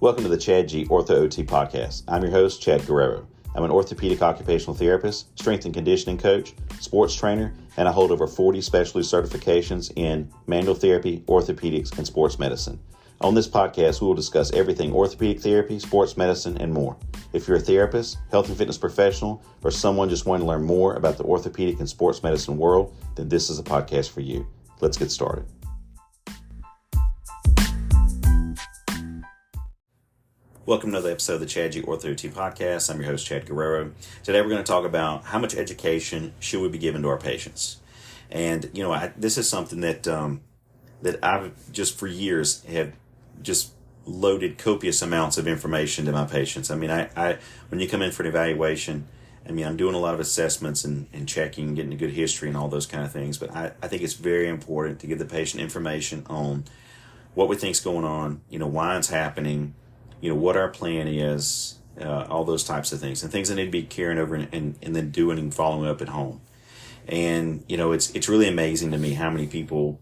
Welcome to the Chad G Ortho OT Podcast. I'm your host, Chad Guerrero. I'm an orthopedic occupational therapist, strength and conditioning coach, sports trainer, and I hold over 40 specialty certifications in manual therapy, orthopedics, and sports medicine. On this podcast, we will discuss everything orthopedic therapy, sports medicine, and more. If you're a therapist, health and fitness professional, or someone just wanting to learn more about the orthopedic and sports medicine world, then this is a podcast for you. Let's get started. Welcome to another episode of the Chad G Ortho OT Podcast. I'm your host, Chad Guerrero. Today we're going to talk about how much education should we be giving to our patients. And, this is something that that I've just for years have just loaded copious amounts of information to my patients. I mean, I when you come in for an evaluation, I'm doing a lot of assessments and checking, getting a good history and all those kind of things. But I think it's very important to give the patient information on what we think's going on, why it's happening, what our plan is, all those types of things, and things that need to be carrying over and then doing and following up at home. And, it's really amazing to me how many people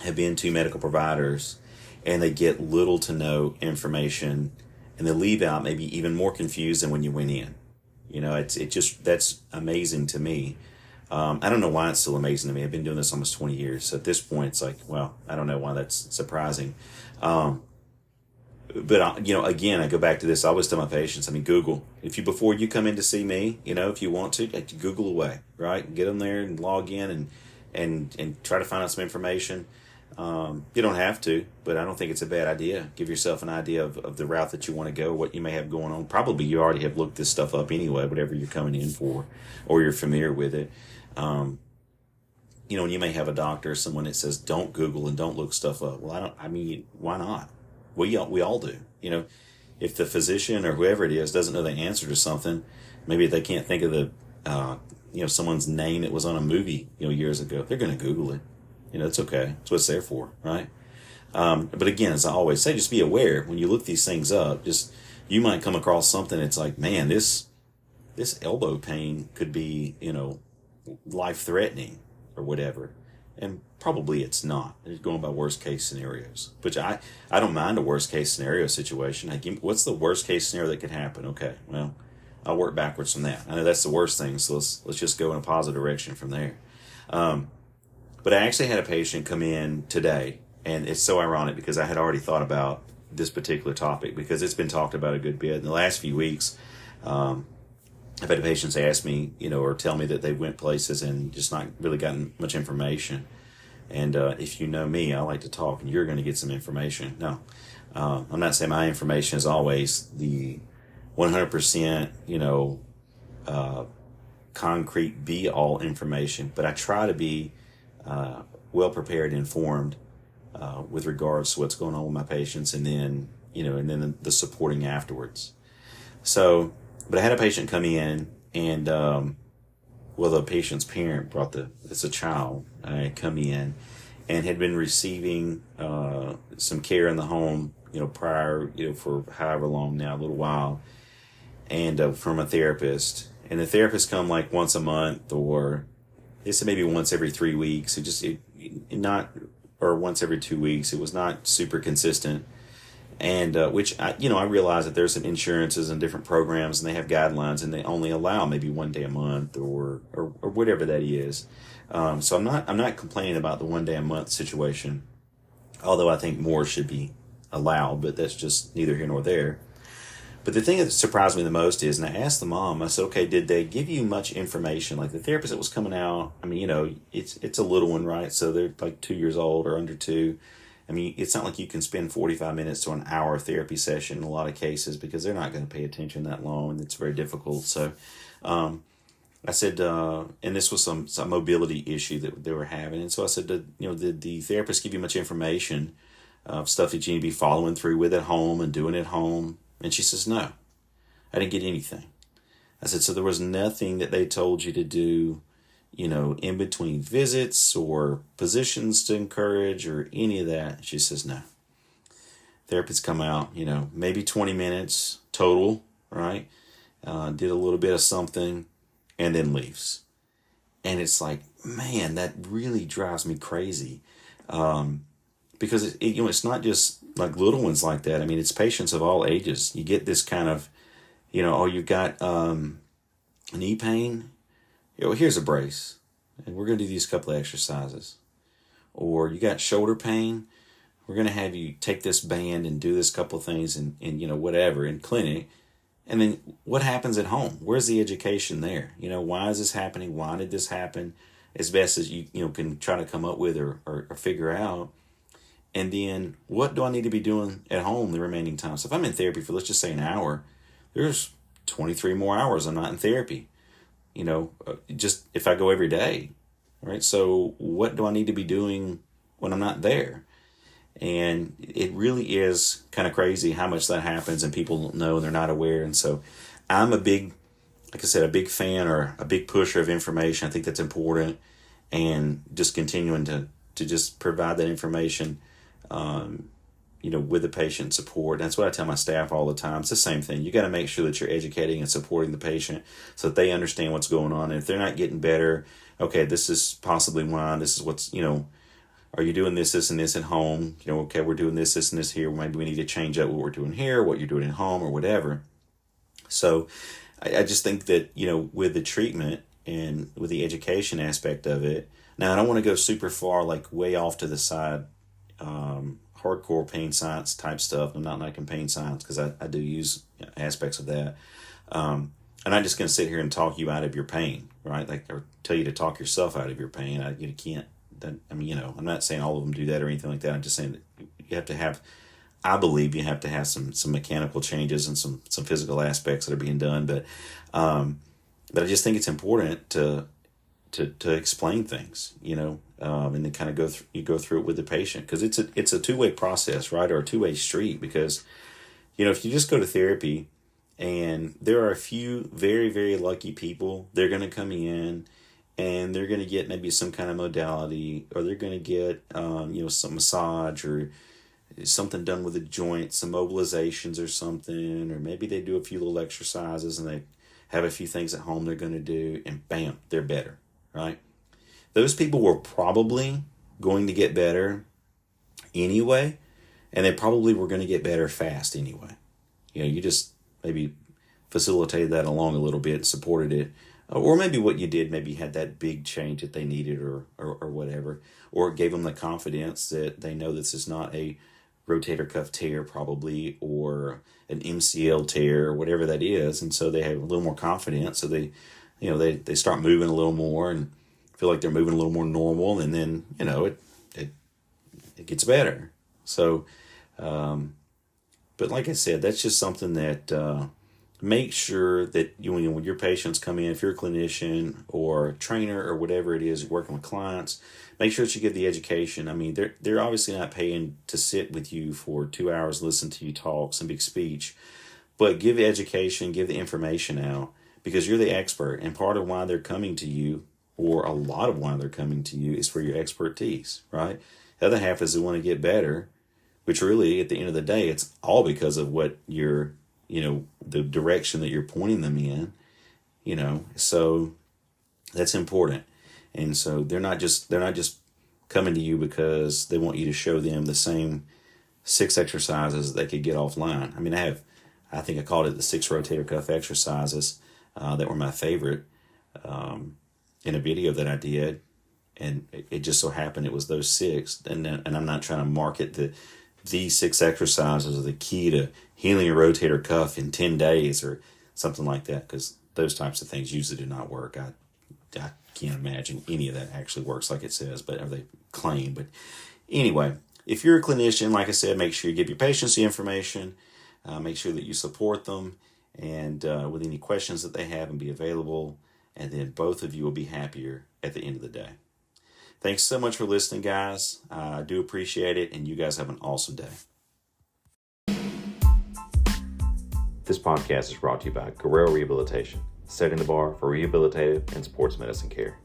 have been to medical providers and they get little to no information and they leave out maybe even more confused than when you went in. That's amazing to me. I don't know why it's still amazing to me. I've been doing this almost 20 years. So at this point, it's like, well, I don't know why that's surprising. But, again, I go back to this. I always tell my patients, Google. Before you come in to see me, if you want to, Google away, right? Get them there and log in and try to find out some information. You don't have to, but I don't think it's a bad idea. Give yourself an idea of the route that you want to go, what you may have going on. Probably you already have looked this stuff up anyway, whatever you're coming in for, or you're familiar with it. And you may have a doctor or someone that says, don't Google and don't look stuff up. Well, why not? We all do. If the physician or whoever it is doesn't know the answer to something, maybe they can't think of the, someone's name that was on a movie, years ago, they're going to Google it. It's okay. That's what it's there for, right? But again, as I always say, just be aware when you look these things up. You might come across something that's like, man, this elbow pain could be, life-threatening or whatever. And probably it's not. It's going by worst case scenarios. But I don't mind a worst case scenario situation. What's the worst case scenario that could happen? Okay, well, I'll work backwards from that. I know that's the worst thing, so let's just go in a positive direction from there. But I actually had a patient come in today, and it's so ironic because I had already thought about this particular topic because it's been talked about a good bit in the last few weeks. I've had patients ask me, or tell me that they went places and just not really gotten much information. And if you know me, I like to talk, and you're going to get some information. No, I'm not saying my information is always the 100%, concrete be-all information, but I try to be well prepared and informed with regards to what's going on with my patients, and then the supporting afterwards. But I had a patient come in, and the patient's parent it's a child, come in and had been receiving some care in the home, prior, for however long now, a little while, and from a therapist. And the therapist come like once a month, or they said maybe once every 3 weeks. Or once every 2 weeks. It was not super consistent. And which I realize that there's some insurances and different programs, and they have guidelines, and they only allow maybe 1 day a month or whatever that is. So I'm not complaining about the 1 day a month situation, although I think more should be allowed, but that's just neither here nor there. But the thing that surprised me the most is, and I asked the mom, I said, okay, did they give you much information? Like the therapist that was coming out, it's a little one, right? So they're like 2 years old or under 2. It's not like you can spend 45 minutes to an hour therapy session in a lot of cases because they're not going to pay attention that long, and it's very difficult. So I said, and this was some mobility issue that they were having. And so I said, did the therapist give you much information of stuff that you need to be following through with at home and doing at home? And she says, no, I didn't get anything. I said, so there was nothing that they told you to do, in between visits or positions to encourage or any of that? She says, no. Therapists come out, maybe 20 minutes total, right? Did a little bit of something and then leaves. And it's like, man, that really drives me crazy. because it's not just like little ones like that. I mean, it's patients of all ages. You get this kind of, oh, you've got knee pain. Here's a brace, and we're going to do these couple of exercises. Or you got shoulder pain. We're going to have you take this band and do this couple of things and whatever in clinic. And then what happens at home? Where's the education there? Why is this happening? Why did this happen? As best as you can try to come up with or figure out. And then what do I need to be doing at home the remaining time? So if I'm in therapy for, let's just say, an hour, there's 23 more hours I'm not in therapy. Just if I go every day, right? So what do I need to be doing when I'm not there? And it really is kind of crazy how much that happens and people don't know and they're not aware. And so I'm a big fan or a big pusher of information. I think that's important, and just continuing to just provide that information, with the patient support. That's what I tell my staff all the time. It's the same thing. You got to make sure that you're educating and supporting the patient so that they understand what's going on. And if they're not getting better, okay, this is possibly why. This is what's, are you doing this, and this at home? Okay, we're doing this, and this here. Maybe we need to change up what we're doing here, what you're doing at home, or whatever. So I just think that, with the treatment and with the education aspect of it, now I don't want to go super far, like way off to the side, hardcore pain science type stuff. I'm not liking pain science because I do use aspects of that. And I'm just going to sit here and talk you out of your pain, right? Like, or tell you to talk yourself out of your pain. You can't. I'm not saying all of them do that or anything like that. I'm just saying that you have to have, I believe you have to have some mechanical changes and some physical aspects that are being done. But I just think it's important to explain things, and then kind of go through it with the patient, because it's a two-way process, right? Or a two-way street, because, if you just go to therapy and there are a few very, very lucky people, they're going to come in and they're going to get maybe some kind of modality, or they're going to get, some massage or something done with the joints, some mobilizations or something, or maybe they do a few little exercises and they have a few things at home they're going to do, and bam, they're better, right? Those people were probably going to get better anyway, and they probably were going to get better fast anyway. You just maybe facilitated that along a little bit, supported it. Or maybe what you did maybe had that big change that they needed or whatever, or it gave them the confidence that they know this is not a rotator cuff tear probably, or an MCL tear, or whatever that is. And so they have a little more confidence. So they start moving a little more and feel like they're moving a little more normal. And then, it gets better. So, but like I said, that's just something that, make sure that when your patients come in, if you're a clinician or a trainer or whatever it is, you're working with clients, make sure that you give the education. I mean, they're obviously not paying to sit with you for 2 hours, listen to you talk some big speech, but give the education, give the information out, because you're the expert. And part of why they're coming to you, or a lot of why they're coming to you, is for your expertise, right? The other half is they want to get better, which really, at the end of the day, it's all because of what you're, the direction that you're pointing them in, so that's important. And so they're not just coming to you because they want you to show them the same 6 exercises they could get offline. I mean, I think I called it the 6 rotator cuff exercises that were my favorite in a video that I did. And it just so happened it was those 6. And I'm not trying to market these 6 exercises are the key to healing your rotator cuff in 10 days or something like that, because those types of things usually do not work. I can't imagine any of that actually works like it says, or they claim. But anyway, if you're a clinician, like I said, make sure you give your patients the information, make sure that you support them, and with any questions that they have, and be available, and then both of you will be happier at the end of the day. Thanks so much for listening, guys. I do appreciate it, and you guys have an awesome day. This podcast is brought to you by Guerrero Rehabilitation, setting the bar for rehabilitative and sports medicine care.